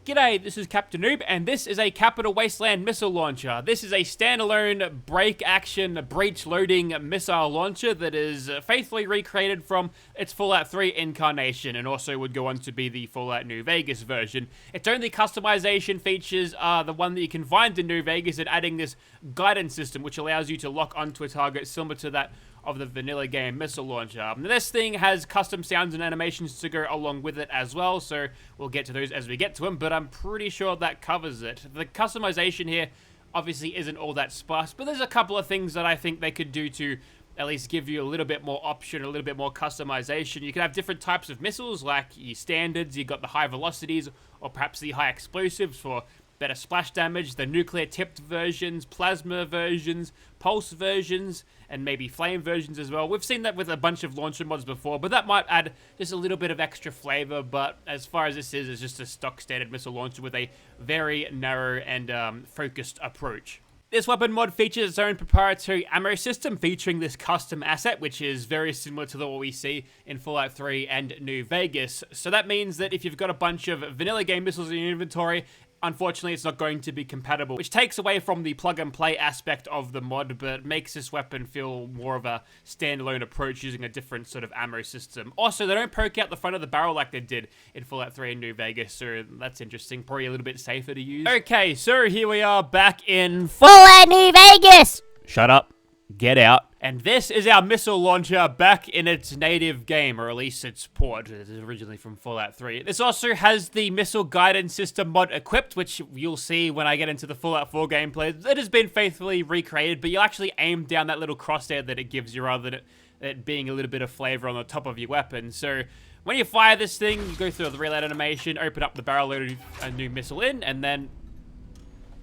G'day, this is Captainoob, and this is a Capital Wasteland missile launcher. This is a standalone break-action, breach-loading missile launcher that is faithfully recreated from its Fallout 3 incarnation, and also would go on to be the Fallout New Vegas version. Its only customization features are the one that you can find in New Vegas, and adding this guidance system, which allows you to lock onto a target similar to that of the vanilla game missile launcher. This thing has custom sounds and animations to go along with it as well, so we'll get to those as we get to them, but I'm pretty sure that covers it. The customization here obviously isn't all that sparse, but there's a couple of things that I think they could do to at least give you a little bit more option, a little bit more customization. You can have different types of missiles, like your standards, you got the high velocities, or perhaps the high explosives for better splash damage, the nuclear tipped versions, plasma versions, pulse versions, and maybe flame versions as well. We've seen that with a bunch of launcher mods before, but that might add just a little bit of extra flavor. But as far as this is, it's just a stock standard missile launcher with a very narrow and focused approach. This weapon mod features its own proprietary ammo system featuring this custom asset, which is very similar to what we see in Fallout 3 and New Vegas. So that means that if you've got a bunch of vanilla game missiles in your inventory, unfortunately, it's not going to be compatible, which takes away from the plug-and-play aspect of the mod, but makes this weapon feel more of a standalone approach using a different sort of ammo system. Also, they don't poke out the front of the barrel like they did in Fallout 3 and New Vegas, so that's interesting. Probably a little bit safer to use. Okay, so here we are back in Fallout New Vegas! Shut up. Get out. And this is our missile launcher back in its native game, or at least its port. It is originally from Fallout 3. This also has the missile guidance system mod equipped, which you'll see when I get into the Fallout 4 gameplay. It has been faithfully recreated, but you'll actually aim down that little crosshair that it gives you rather than it being a little bit of flavor on the top of your weapon. So when you fire this thing, you go through the reload animation, open up the barrel, load a new missile in, and then...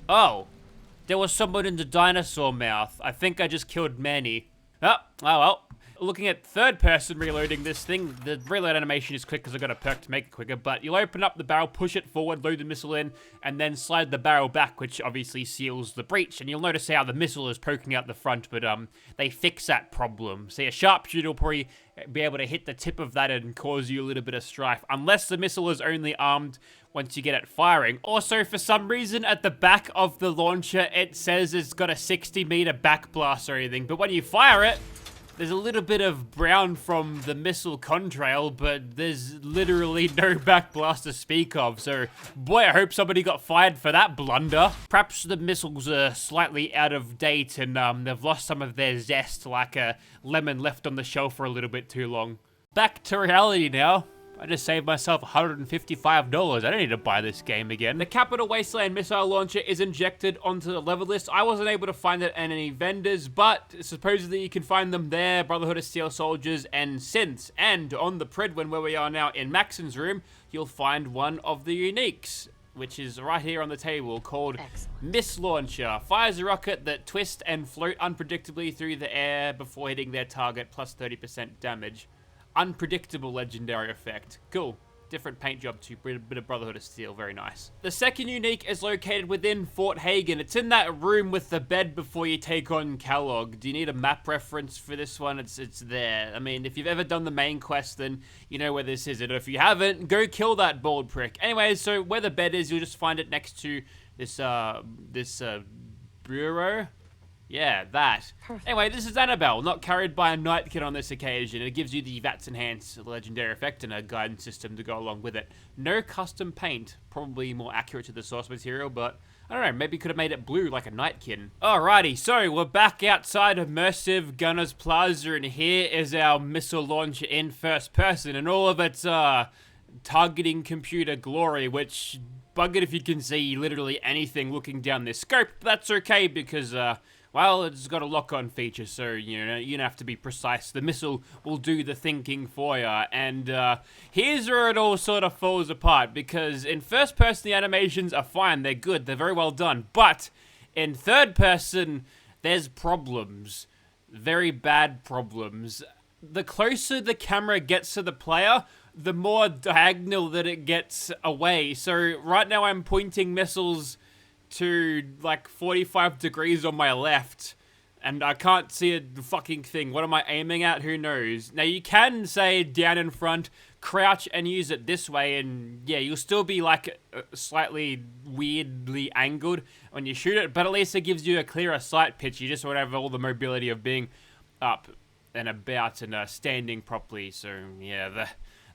Oh. There was someone in the dinosaur mouth. I think I just killed Manny. Oh well. Looking at third person reloading this thing, the reload animation is quick because I got a perk to make it quicker, but you'll open up the barrel, push it forward, load the missile in, and then slide the barrel back, which obviously seals the breach. And you'll notice how the missile is poking out the front, but they fix that problem. See, a sharpshooter will probably be able to hit the tip of that and cause you a little bit of strife, unless the missile is only armed once you get it firing. Also, for some reason, at the back of the launcher, it says it's got a 60-meter back blast or anything, but when you fire it, there's a little bit of brown from the missile contrail, but there's literally no back blast to speak of. So, boy, I hope somebody got fired for that blunder. Perhaps the missiles are slightly out of date and they've lost some of their zest, like a lemon left on the shelf for a little bit too long. Back to reality now. I just saved myself $155. I don't need to buy this game again. The Capital Wasteland missile launcher is injected onto the level list. I wasn't able to find it at any vendors, but supposedly you can find them there, Brotherhood of Steel Soldiers and Synths. And on the Pridwin, where we are now in Maxon's room, you'll find one of the uniques, which is right here on the table, called Miss Launcher. Fires a rocket that twists and float unpredictably through the air before hitting their target, plus 30% damage. Unpredictable legendary effect. Cool. Different paint job too. Bit of Brotherhood of Steel. Very nice. The second unique is located within Fort Hagen. It's in that room with the bed before you take on Kellogg. Do you need a map reference for this one? It's there. I mean, if you've ever done the main quest, then you know where this is. And if you haven't, go kill that bald prick. Anyways, so where the bed is, you'll just find it next to this bureau. Yeah, that. Perfect. Anyway, this is Annabelle, not carried by a night kid on this occasion. It gives you the VATS Enhanced legendary effect and a guidance system to go along with it. No custom paint, probably more accurate to the source material, but I don't know, maybe could have made it blue like a nightkin. Alrighty, so we're back outside Immersive Gunners Plaza, and here is our missile launcher in first person, and all of its targeting computer glory, which, bug it if you can see literally anything looking down this scope, but that's okay because, well, it's got a lock-on feature, so, you know, you don't have to be precise. The missile will do the thinking for you. And here's where it all sort of falls apart, because in first person, the animations are fine. They're good. They're very well done. But in third person, there's problems. Very bad problems. The closer the camera gets to the player, the more diagonal that it gets away. So right now I'm pointing missiles to like 45 degrees on my left, And I can't see a fucking thing. What am I aiming at? Who knows? Now, you can say down in front, crouch and use it this way, and yeah, you'll still be like slightly weirdly angled when you shoot it, but at least it gives you a clearer sight pitch. You just won't have all the mobility of being up and about and standing properly. So yeah,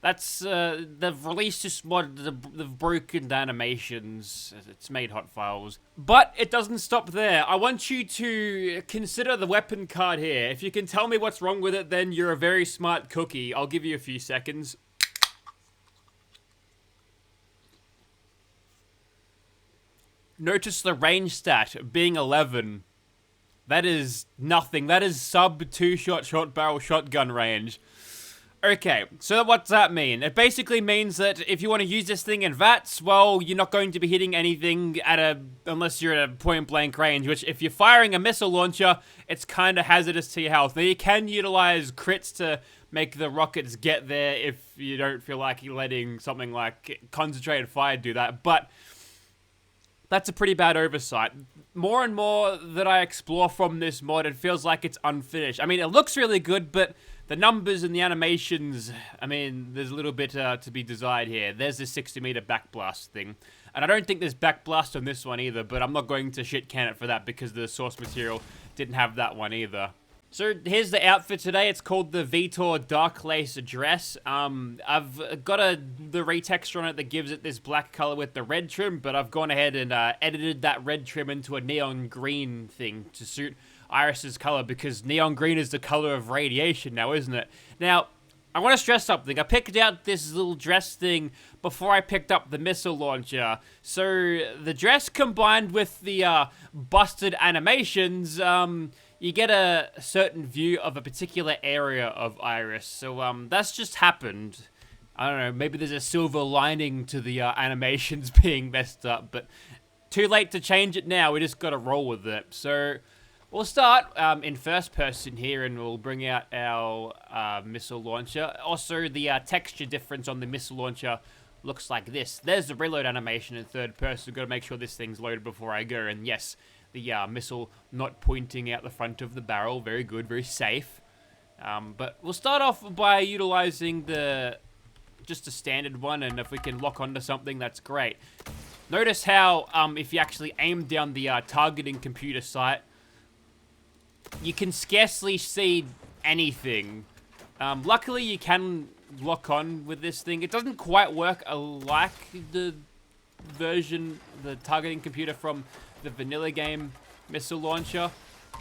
they've released this mod. They've broken the animations. It's made hot files, but it doesn't stop there. I want you to consider the weapon card here. If you can tell me what's wrong with it, then you're a very smart cookie. I'll give you a few seconds. Notice the range stat being 11. That is nothing. That is sub 2-shot short barrel shotgun range. Okay, so what's that mean? It basically means that if you want to use this thing in VATS, well, you're not going to be hitting anything unless you're at a point-blank range, which if you're firing a missile launcher, it's kind of hazardous to your health. Now, you can utilize crits to make the rockets get there if you don't feel like you're letting something like concentrated fire do that, but that's a pretty bad oversight. More and more that I explore from this mod, it feels like it's unfinished. I mean, it looks really good, but the numbers and the animations, I mean, there's a little bit to be desired here. There's this 60-meter backblast thing. And I don't think there's backblast on this one either, but I'm not going to shit can it for that because the source material didn't have that one either. So here's the outfit today. It's called the Vitor Dark Lace dress. I've got the retexture on it that gives it this black color with the red trim, but I've gone ahead and edited that red trim into a neon green thing to suit Iris's color, because neon green is the color of radiation now, isn't it? Now, I want to stress something. I picked out this little dress thing before I picked up the missile launcher. So the dress combined with the busted animations, you get a certain view of a particular area of Iris. So that's just happened. I don't know, maybe there's a silver lining to the animations being messed up, but too late to change it now. We just got to roll with it. So we'll start in first person here, and we'll bring out our missile launcher. Also, the texture difference on the missile launcher looks like this. There's the reload animation in third person. We've got to make sure this thing's loaded before I go. And yes, the missile not pointing out the front of the barrel. Very good, very safe. But we'll start off by utilizing just a standard one, and if we can lock onto something, that's great. Notice how if you actually aim down the targeting computer sight, you can scarcely see anything. Luckily, you can lock on with this thing. It doesn't quite work like the targeting computer from the vanilla game missile launcher.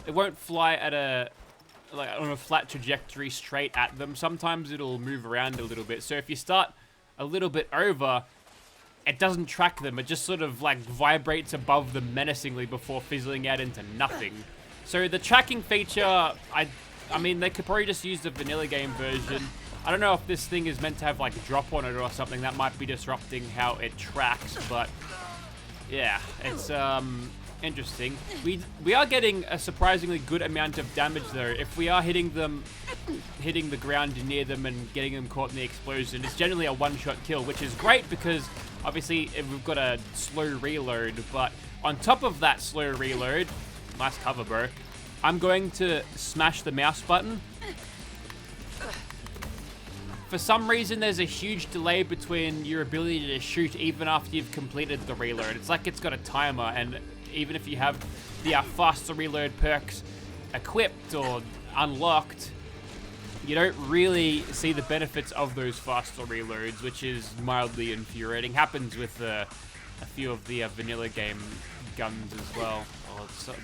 It won't fly at on a flat trajectory straight at them. Sometimes it'll move around a little bit. So if you start a little bit over, it doesn't track them. It just sort of like vibrates above them menacingly before fizzling out into nothing. So the tracking feature, I mean, they could probably just use the vanilla game version. I don't know if this thing is meant to have like a drop on it or something. That might be disrupting how it tracks, but yeah, it's interesting. We are getting a surprisingly good amount of damage though. If we are hitting the ground near them and getting them caught in the explosion, it's generally a one-shot kill, which is great because obviously we've got a slow reload. But on top of that slow reload, nice cover, bro, I'm going to smash the mouse button. For some reason, there's a huge delay between your ability to shoot even after you've completed the reload. It's like it's got a timer, and even if you have the faster reload perks equipped or unlocked, you don't really see the benefits of those faster reloads, which is mildly infuriating. Happens with a few of the vanilla game guns as well.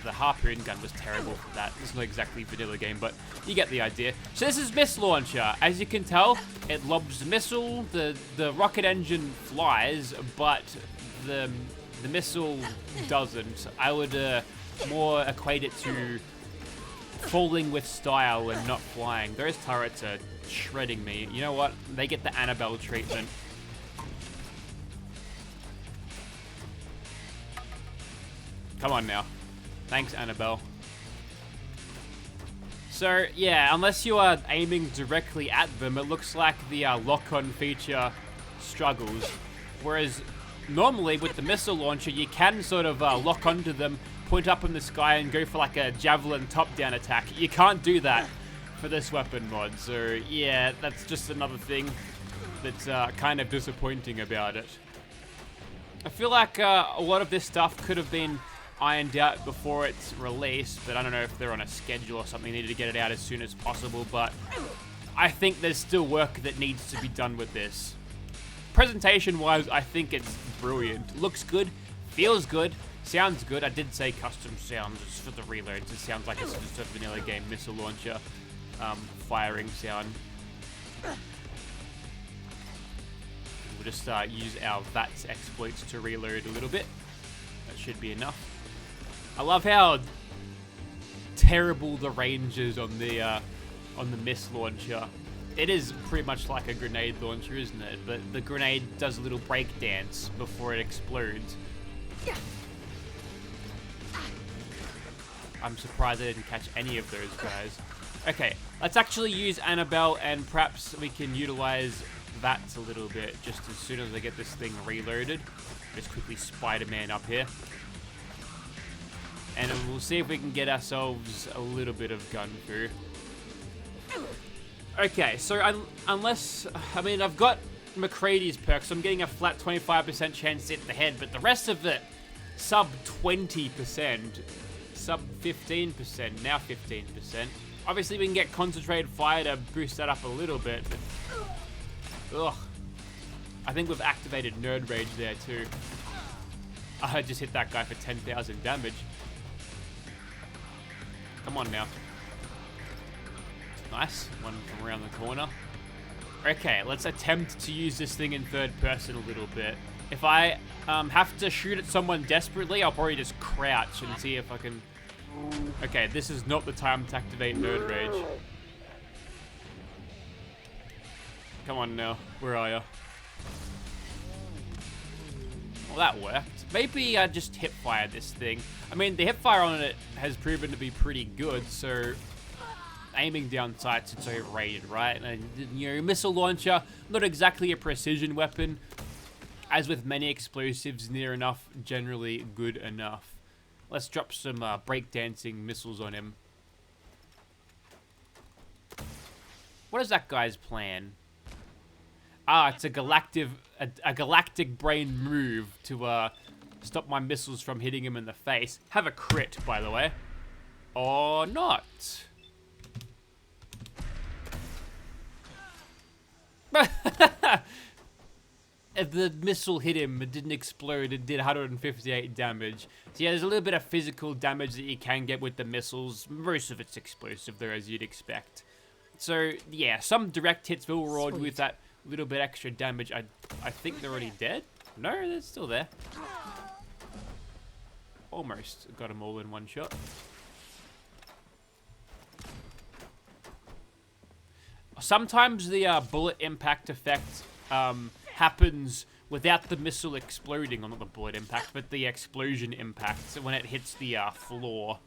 The harpoon gun was terrible for that. It's not exactly vanilla game, but you get the idea. So this is missile launcher. As you can tell, it lobs the missile. The rocket engine flies, but the missile doesn't. I would more equate it to falling with style and not flying. Those turrets are shredding me. You know what? They get the Annabelle treatment. Come on now. Thanks, Annabelle. So, yeah, unless you are aiming directly at them, it looks like the lock-on feature struggles. Whereas, normally, with the missile launcher, you can sort of lock onto them, point up in the sky and go for like a javelin top-down attack. You can't do that for this weapon mod. So yeah, that's just another thing that's kind of disappointing about it. I feel like a lot of this stuff could have been ironed out before its release, but I don't know if they're on a schedule or something. They need to get it out as soon as possible, but I think there's still work that needs to be done with this. Presentation-wise, I think it's brilliant. Looks good, feels good, sounds good. I did say custom sounds for the reloads. It sounds like it's just a vanilla game missile launcher firing sound. We'll just use our VATS exploits to reload a little bit. That should be enough. I love how terrible the range is on the missile launcher. It is pretty much like a grenade launcher, isn't it? But the grenade does a little break dance before it explodes. I'm surprised I didn't catch any of those guys. Okay, let's actually use Annabelle, and perhaps we can utilize VATS a little bit just as soon as I get this thing reloaded. Just quickly Spider-Man up here. And we'll see if we can get ourselves a little bit of gun through. Okay, so unless... I mean, I've got McCready's perk, so I'm getting a flat 25% chance to hit the head, but the rest of it, sub 20%, sub 15%, now 15%. Obviously, we can get concentrated fire to boost that up a little bit, but... Ugh. I think we've activated Nerd Rage there, too. I just hit that guy for 10,000 damage. Come on now. Nice. One from around the corner. Okay, let's attempt to use this thing in third person a little bit. If I have to shoot at someone desperately, I'll probably just crouch and see if I can... Okay, this is not the time to activate Nerd Rage. Come on now. Where are you? Well, that worked. Maybe I just hip-fire this thing. I mean, the hip-fire on it has proven to be pretty good, so... Aiming down sights, it's overrated, right? And, you know, missile launcher, not exactly a precision weapon. As with many explosives, near enough, generally good enough. Let's drop some breakdancing missiles on him. What is that guy's plan? Ah, it's a galactic brain move to stop my missiles from hitting him in the face. Have a crit, by the way. Or not. If the missile hit him, it didn't explode, it did 158 damage. So yeah, there's a little bit of physical damage that you can get with the missiles. Most of it's explosive though, as you'd expect. So yeah, some direct hits will reward with that little bit extra damage. I think they're already dead? No, they're still there. Almost got them all in one shot. Sometimes the bullet impact effect happens without the missile exploding, or not the bullet impact, but the explosion impact when it hits the floor.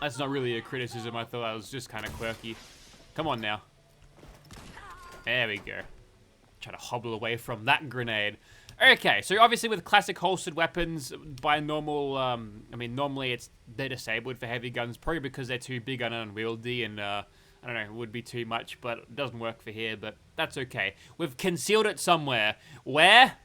That's not really a criticism, I thought that was just kind of quirky. Come on now. There we go. Try to hobble away from that grenade. Okay, so obviously with classic holstered weapons, by normal, I mean, normally they're disabled for heavy guns, probably because they're too big and unwieldy, and I don't know, it would be too much, but it doesn't work for here, but that's okay. We've concealed it somewhere. Where?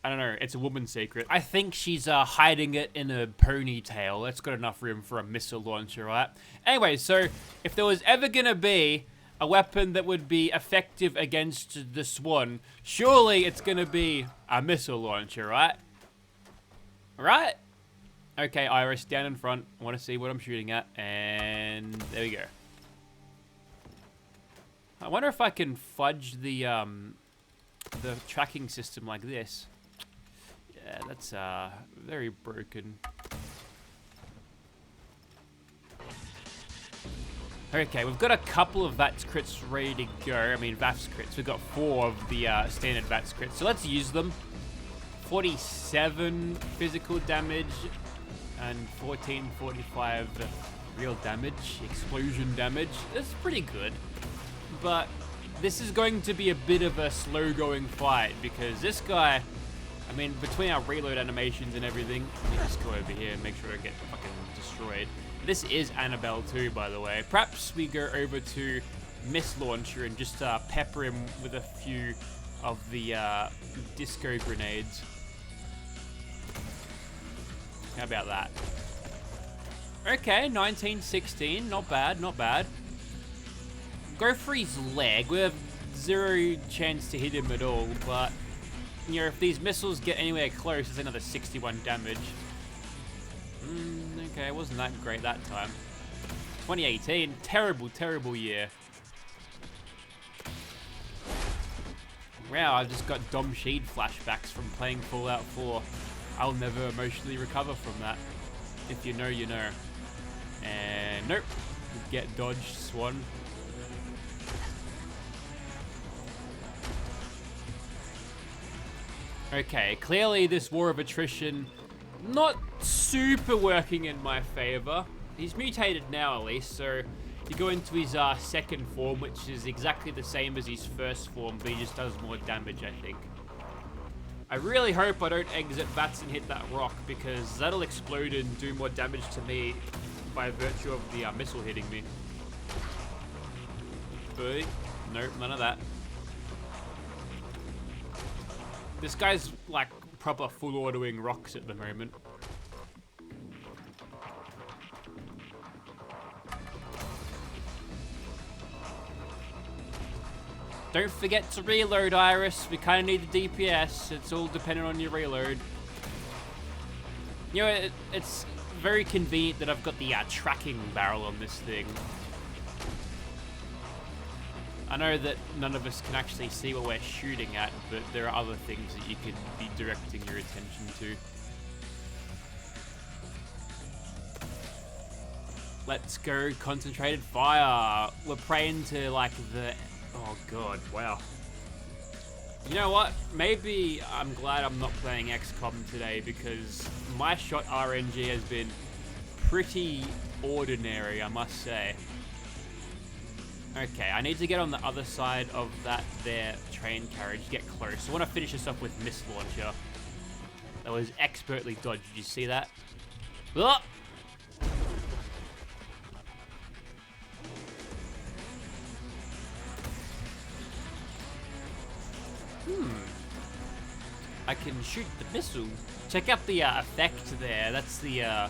I don't know, it's a woman's secret. I think she's hiding it in a ponytail. That's got enough room for a missile launcher, right? Anyway, so if there was ever gonna be a weapon that would be effective against the Swan, surely it's gonna be a missile launcher, right? Right? Okay, Iris, down in front. I want to see what I'm shooting at, and there we go. I wonder if I can fudge the tracking system like this. Yeah, that's very broken. Okay, we've got a couple of VATS crits ready to go. I mean, VATS crits. We've got 4 of the standard VATS crits. So let's use them. 47 physical damage and 1445 real damage, explosion damage. That's pretty good. But this is going to be a bit of a slow-going fight because this guy I mean, between our reload animations and everything, let me just go over here and make sure I get fucking destroyed. This is Annabelle too, by the way. Perhaps we go over to Miss Launcher and just pepper him with a few of the disco grenades. How about that? Okay, 1916, not bad, not bad. Go for his leg. We have 0 chance to hit him at all, but you know, if these missiles get anywhere close, it's another 61 damage. Okay, it wasn't that great that time. 2018, terrible, terrible year. Wow, I've just got Dom Sheed flashbacks from playing Fallout 4. I'll never emotionally recover from that. If you know, you know. And nope. Get dodged, Swan. Okay, clearly this war of attrition not super working in my favor. He's mutated now at least, so you go into his second form, which is exactly the same as his first form, but he just does more damage, I think. I really hope I don't exit VATS and hit that rock, because that'll explode and do more damage to me by virtue of the missile hitting me. But nope, none of that. This guy's like proper full autoing rocks at the moment. Don't forget to reload, Iris. We kind of need the DPS. It's all dependent on your reload. You know, it's very convenient that I've got the tracking barrel on this thing. I know that none of us can actually see what we're shooting at, but there are other things that you could be directing your attention to. Let's go concentrated fire. We're praying to like the... Oh god, wow. You know what? Maybe I'm glad I'm not playing XCOM today, because my shot RNG has been pretty ordinary, I must say. Okay, I need to get on the other side of that there train carriage, get close. I want to finish this off with Miss Launcher. That was expertly dodged. Did you see that? Oh! I can shoot the missile. Check out the effect there. That's the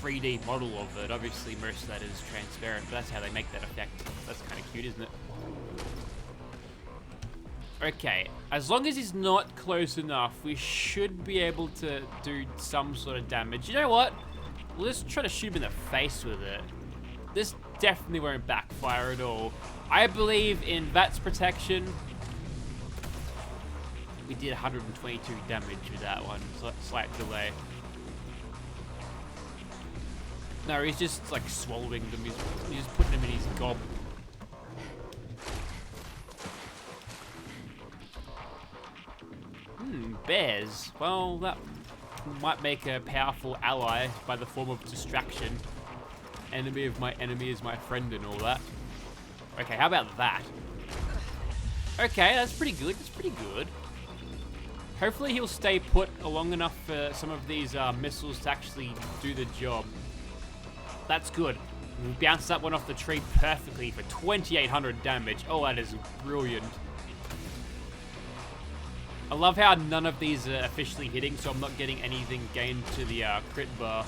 3D model of it. Obviously, most of that is transparent, but that's how they make that effect. That's kind of cute, isn't it? Okay, as long as he's not close enough, we should be able to do some sort of damage. You know what? We'll just try to shoot him in the face with it. This definitely won't backfire at all. I believe in VATS protection. We did 122 damage with that one. Slight delay. No, he's just like swallowing them. He's just putting them in his gob. Bears. Well, that might make a powerful ally by the form of distraction. Enemy of my enemy is my friend and all that. Okay, how about that? Okay, that's pretty good. That's pretty good. Hopefully he'll stay put long enough for some of these missiles to actually do the job. That's good. We bounced that one off the tree perfectly for 2,800 damage. Oh, that is brilliant. I love how none of these are officially hitting, so I'm not getting anything gained to the crit bar.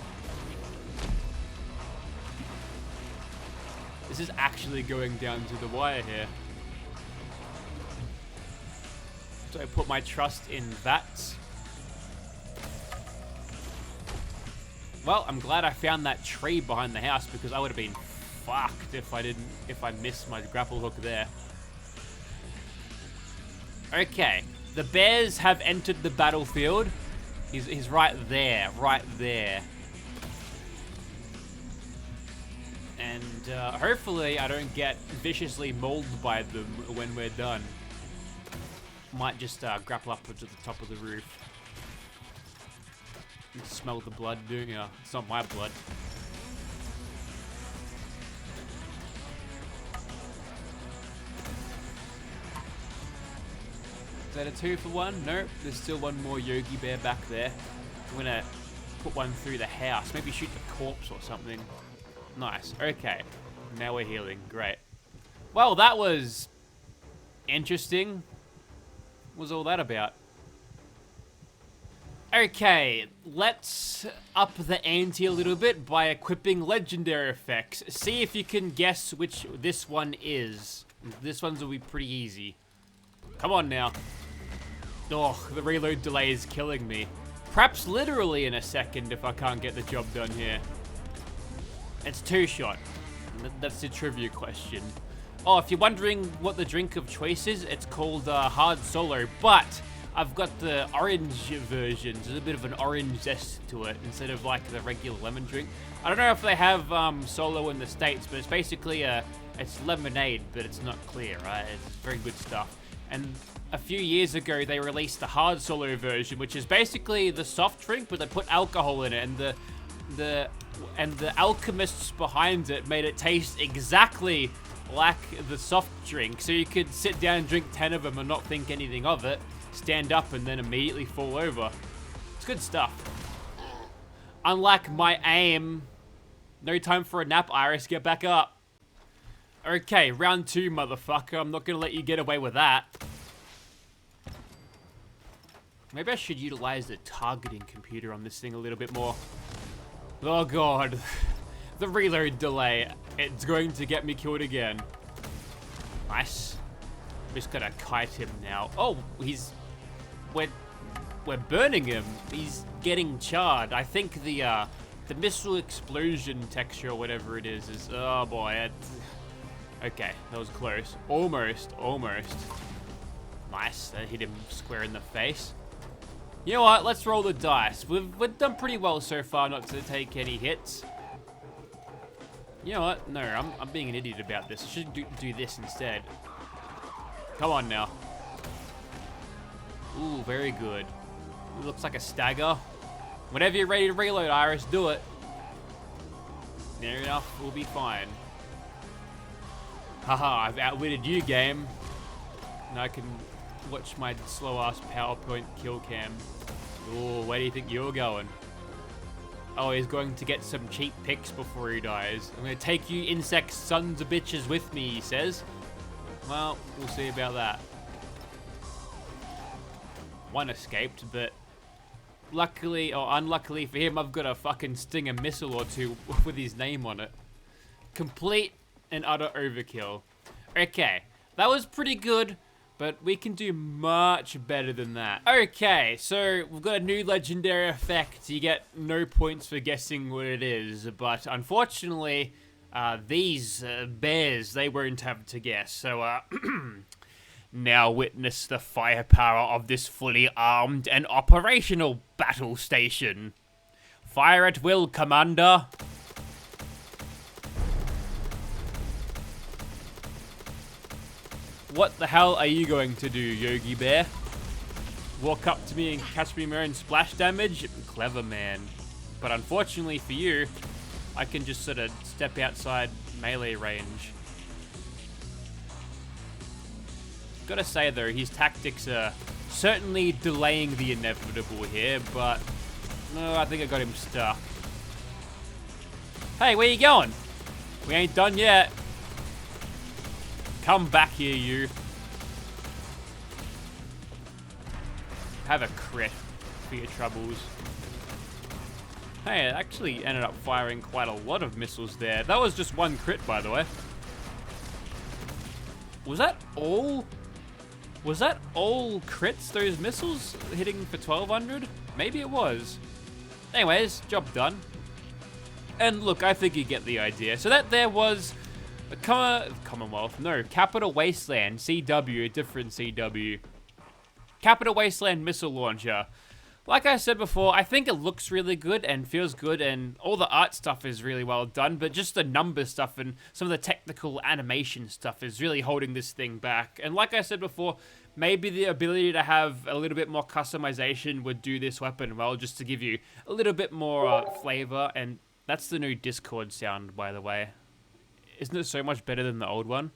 This is actually going down to the wire here. So I put my trust in VATS. Well, I'm glad I found that tree behind the house, because I would have been fucked if I missed my grapple hook there. Okay, the bears have entered the battlefield. He's right there, right there. And hopefully I don't get viciously mauled by them when we're done. Might just grapple up to the top of the roof. You can smell the blood, don't you? It's not my blood. Is that a 2-for-1? Nope, there's still one more Yogi Bear back there. I'm gonna put one through the house. Maybe shoot the corpse or something. Nice. Okay. Now we're healing. Great. Well, that was interesting. What was all that about? Okay, let's up the ante a little bit by equipping legendary effects. See if you can guess which this one is. This one's will be pretty easy. Come on now. Oh, the reload delay is killing me. Perhaps literally in a second if I can't get the job done here. It's 2-shot. That's the trivia question. Oh, if you're wondering what the drink of choice is, it's called Hard Solo, but I've got the orange version. There's a bit of an orange zest to it instead of like the regular lemon drink. I don't know if they have Solo in the States, but it's basically it's lemonade, but it's not clear, right? It's very good stuff. And a few years ago, they released the Hard Solo version, which is basically the soft drink, but they put alcohol in it, and the alchemists behind it made it taste exactly like the soft drink. So you could sit down and drink 10 of them and not think anything of it, stand up, and then immediately fall over. It's good stuff. Unlike my aim, no time for a nap, Iris, get back up. Okay, round 2, motherfucker. I'm not gonna let you get away with that. Maybe I should utilize the targeting computer on this thing a little bit more. Oh god. The reload delay. It's going to get me killed again. Nice. I'm just gonna kite him now. Oh, we're burning him. He's getting charred. I think the missile explosion texture or whatever it is, oh boy. Okay, that was close. Almost. Nice, that hit him square in the face. You know what, let's roll the dice. We've done pretty well so far not to take any hits. You know what, no, I'm being an idiot about this. I should do this instead. Come on now. Ooh, very good. It looks like a stagger. Whenever you're ready to reload, Iris, do it. Near enough, we'll be fine. Haha, I've outwitted you, game. Now I can watch my slow-ass PowerPoint kill cam. Ooh, where do you think you're going? Oh, he's going to get some cheap pics before he dies. I'm going to take you insect sons of bitches with me, he says. Well, we'll see about that. One escaped, but luckily, or unluckily for him, I've got a fucking Stinger missile or two with his name on it. Complete and utter overkill. Okay, that was pretty good, but we can do much better than that. Okay, so we've got a new legendary effect. You get no points for guessing what it is, but unfortunately, these bears, they won't have to guess. So, now witness the firepower of this fully armed and operational battle station. Fire at will, Commander. What the hell are you going to do, Yogi Bear? Walk up to me and catch me my own splash damage? Clever man. But unfortunately for you, I can just sort of step outside melee range. Gotta say though, his tactics are certainly delaying the inevitable here, but no, I think I got him stuck. Hey, where you going? We ain't done yet. Come back here, you. Have a crit for your troubles. Hey, it actually ended up firing quite a lot of missiles there. That was just one crit, by the way. Was that all? Was that all crits, those missiles hitting for 1200? Maybe it was. Anyways, job done. And look, I think you get the idea. So that there was a Commonwealth, no, Capital Wasteland, CW, a different CW. Capital Wasteland missile launcher. Like I said before, I think it looks really good and feels good, and all the art stuff is really well done, but just the number stuff and some of the technical animation stuff is really holding this thing back. And like I said before, maybe the ability to have a little bit more customization would do this weapon well, just to give you a little bit more flavor. And that's the new Discord sound, by the way. Isn't it so much better than the old one?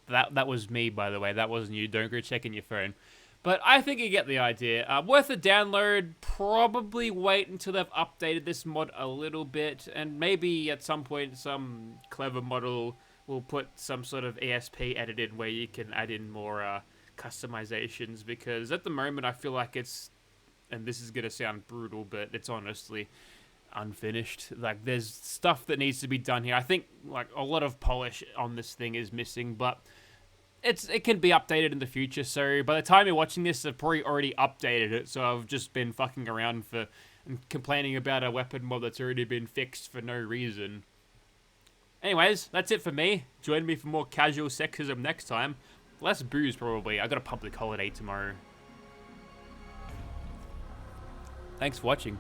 That was me, by the way. That wasn't you. Don't go checking your phone. But I think you get the idea. Worth a download. Probably wait until they've updated this mod a little bit, and maybe at some point some clever model will put some sort of ESP edit in where you can add in more customizations, because at the moment I feel like it's, and this is gonna sound brutal, but it's honestly unfinished. Like, there's stuff that needs to be done here. I think like a lot of polish on this thing is missing, but it can be updated in the future. So by the time you're watching this, I've probably already updated it. So I've just been fucking around and complaining about a weapon mod that's already been fixed for no reason. Anyways, that's it for me. Join me for more casual sexism next time. Less booze, probably. I got a public holiday tomorrow. Thanks for watching.